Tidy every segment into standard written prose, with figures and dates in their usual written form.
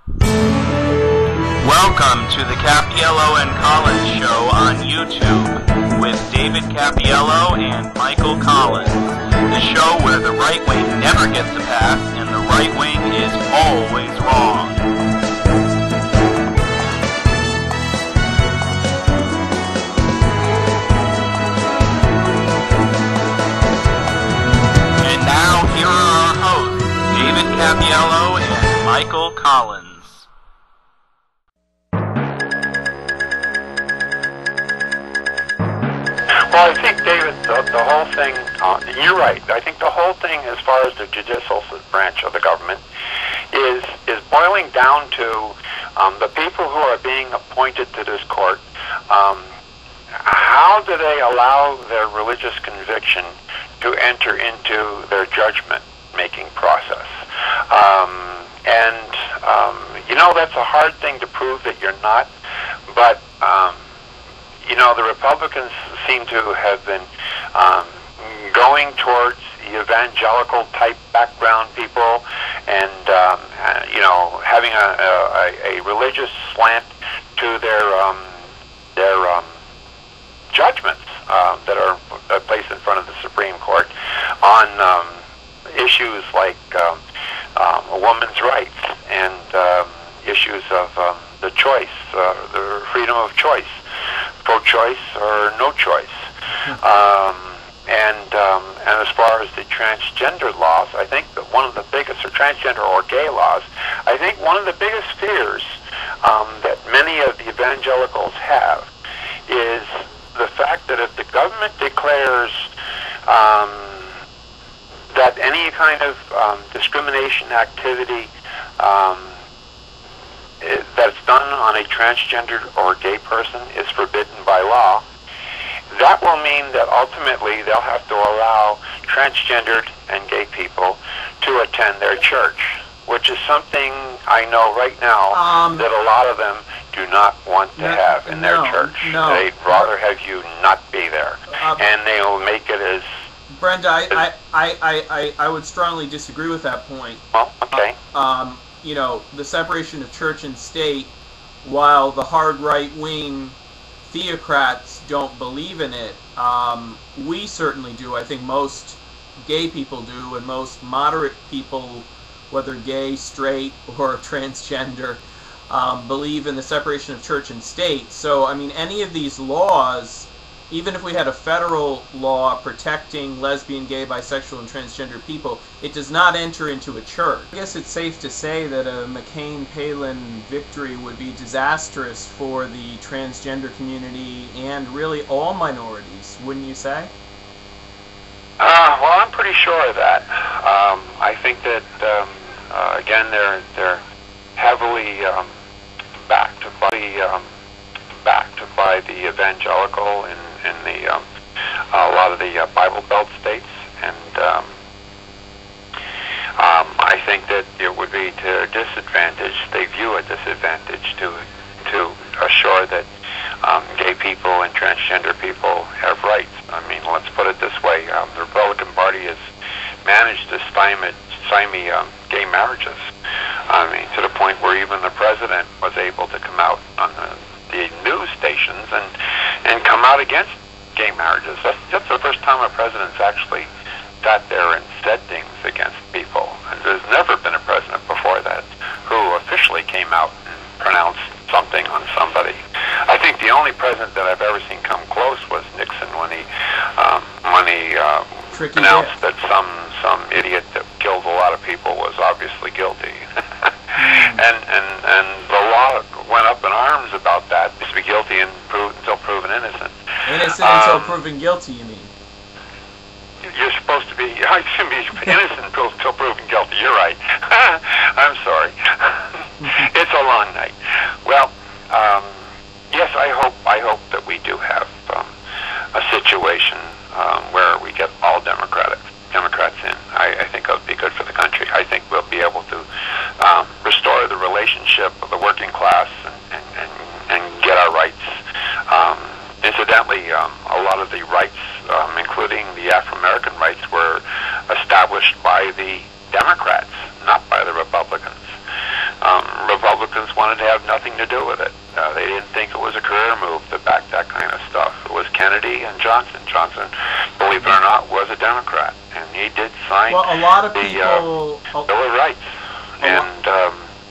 Welcome to the Cappiello and Collins Show on YouTube with David Cappiello and Michael Collins. The show where the right wing never gets a pass and the right wing is always wrong. And now here are our hosts, David Cappiello and Michael Collins. Well, I think, David, the whole thing, you're right. I think the whole thing, as far as the judicial branch of the government, is boiling down to the people who are being appointed to this court. How do they allow their religious conviction to enter into their judgment-making process? That's a hard thing to prove that you're not, but the Republicans seem to have been going towards the evangelical-type background people and, having a religious slant to their judgments that are placed in front of the Supreme Court on issues like a woman's rights and issues of the choice, the freedom of choice. Pro-choice or no choice, and as far as the transgender laws, I think that one of the biggest, or transgender or gay laws, I think one of the biggest fears that many of the evangelicals have is the fact that if the government declares that any kind of discrimination activity that's done on a transgender or gay person is forbidden by law, that will mean that ultimately they'll have to allow transgendered and gay people to attend their church, which is something I know right now that a lot of them do not want to have in their church. No. They'd rather have you not be there, and they'll make it as... Brenda, I would strongly disagree with that point. Well, okay. The separation of church and state, while the hard right-wing theocrats don't believe in it, we certainly do. I think most gay people do, and most moderate people, whether gay, straight, or transgender, believe in the separation of church and state. So, any of these laws, even if we had a federal law protecting lesbian, gay, bisexual, and transgender people, it does not enter into a church. I guess it's safe to say that a McCain-Palin victory would be disastrous for the transgender community and really all minorities, wouldn't you say? Well, I'm pretty sure of that. I think that, again, they're heavily backed by the evangelical in a lot of the Bible Belt states, and I think that it would be to their disadvantage. They view a disadvantage to assure that gay people and transgender people have rights. Let's put it this way: the Republican Party has managed to stymie gay marriages. To the point where even the president was able to come out on the news stations and come out against gay marriages. That's the first time a president's actually sat there and said things against people. And there's never been a president before that who officially came out and pronounced something on somebody. I think the only president that I've ever seen come close was Nixon when he announced that some idiot that killed a lot of people was obviously guilty. And the law went up in arms about that. To be guilty until proven innocent. Innocent until proven guilty, you mean? You're supposed to be innocent until proven guilty. You're right. I'm sorry. It's a long night. Well, yes, I hope that we do have a situation where we get all Democrats in. I think it would be good for the country. I think we'll be able to restore the relationship of the working class and get our rights. Incidentally, a lot of the rights, including the Afro-American rights, were established by the Democrats, not by the Republicans. Republicans wanted to have nothing to do with it. They didn't think it was a career move to back that kind of stuff. It was Kennedy and Johnson. Johnson, believe it or not, was a Democrat, and he did sign a lot of the people, Bill of Rights. And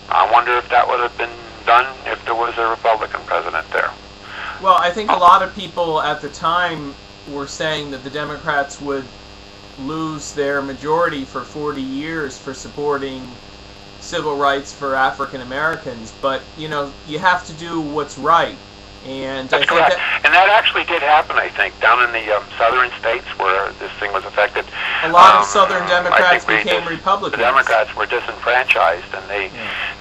I wonder if that would have been done if there was a Republican president there. well, I think a lot of people at the time were saying that the Democrats would lose their majority for 40 years for supporting civil rights for African Americans, but you have to do what's right, and That's correct. And that actually did happen, I think, down in the southern states where this thing was affected. A lot of Southern Democrats became Republicans. The Democrats were disenfranchised, and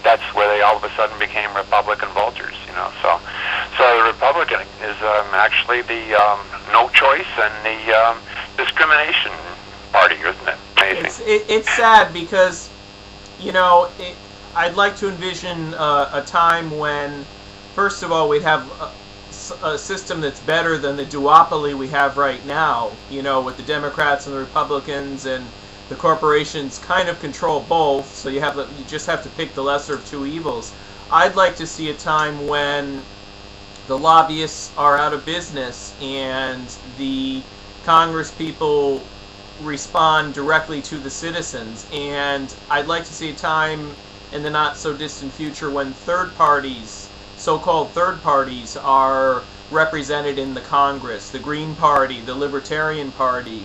that's where they all of a sudden became Republican vultures. So the Republican is actually the no choice and the discrimination party, isn't it? Amazing. It's sad because, I'd like to envision a time when, first of all, we'd have a system that's better than the duopoly we have right now, with the Democrats and the Republicans, and the corporations kind of control both, so you just have to pick the lesser of two evils. I'd like to see a time when the lobbyists are out of business and the Congress people respond directly to the citizens, and I'd like to see a time in the not so distant future when third parties, so-called third parties, are represented in the Congress, the Green Party, the Libertarian Party,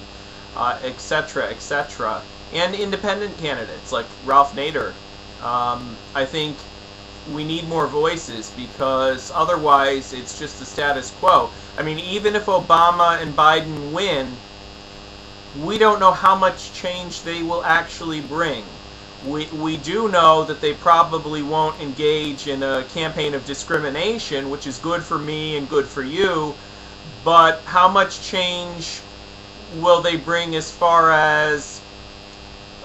etc., etc., and independent candidates like Ralph Nader. I think we need more voices, because otherwise it's just the status quo. I mean, even if Obama and Biden win, we don't know how much change they will actually bring. We do know that they probably won't engage in a campaign of discrimination, which is good for me and good for you, but how much change will they bring as far as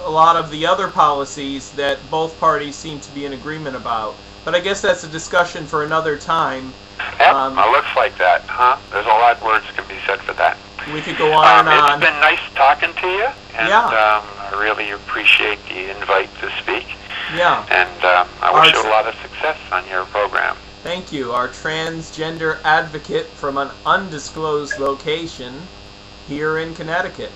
a lot of the other policies that both parties seem to be in agreement about? But I guess that's a discussion for another time. Yep, it looks like that, huh? There's a lot of words can be said for that. We could go on and on. It's been nice talking to you, and yeah. I really appreciate the invite to speak. Yeah. And I wish you a lot of success on your program. Thank you. Our transgender advocate from an undisclosed location here in Connecticut.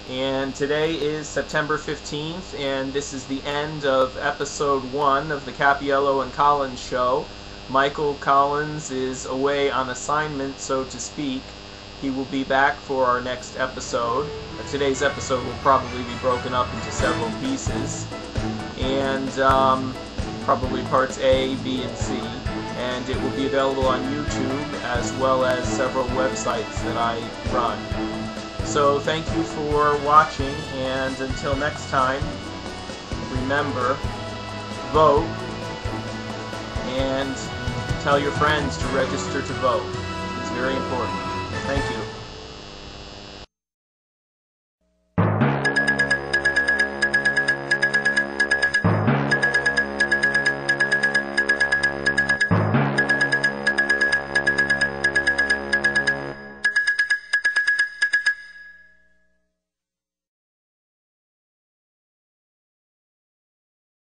And today is September 15th, and this is the end of episode 1 of the Cappiello and Collins Show. Michael Collins is away on assignment, so to speak. He will be back for our next episode. Today's episode will probably be broken up into several pieces, and probably parts A, B, and C. And it will be available on YouTube as well as several websites that I run. So thank you for watching, and until next time, remember, vote, and tell your friends to register to vote. It's very important. Thank you.